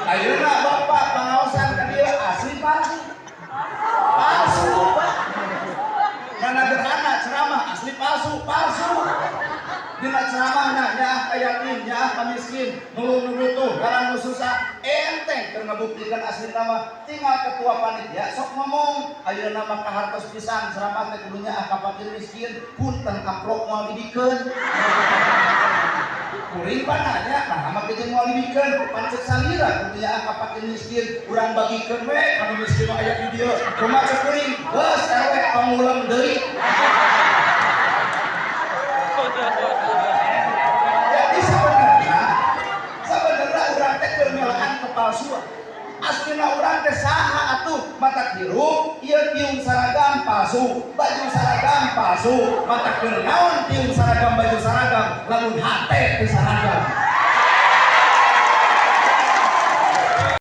Ayeuna Bapak pengawasan ka dia asli palsu. Palsu. Karena gerhana ceramah asli palsu. Dina ceramahna nya yatim, nya miskin, nulu tuh, garang susah, enteng keur ngabuktikan asli nama. Tinggal ketua panitia sok ngomong, ayeuna mah kahartos pisan ceramah teh kudunya ka fakir miskin, punten amplop moal dibikeun. Kuring pananya, nah ama kita moal dibikeun, pancet salira kudunya ka fakir miskin, urang bagikeun we kana miskin aya di dieu. Kumaha cek kuring, geus ewe pangulang deui. Jadi sebenarnya urang teh keur nyalakan kepalsuan. Aslinya urang teh saha atuh mata hirup ieu tiung saragam palsu, baju saragam palsu, mata keur naon tiung saragam baju saragam lamun hate teh saragam.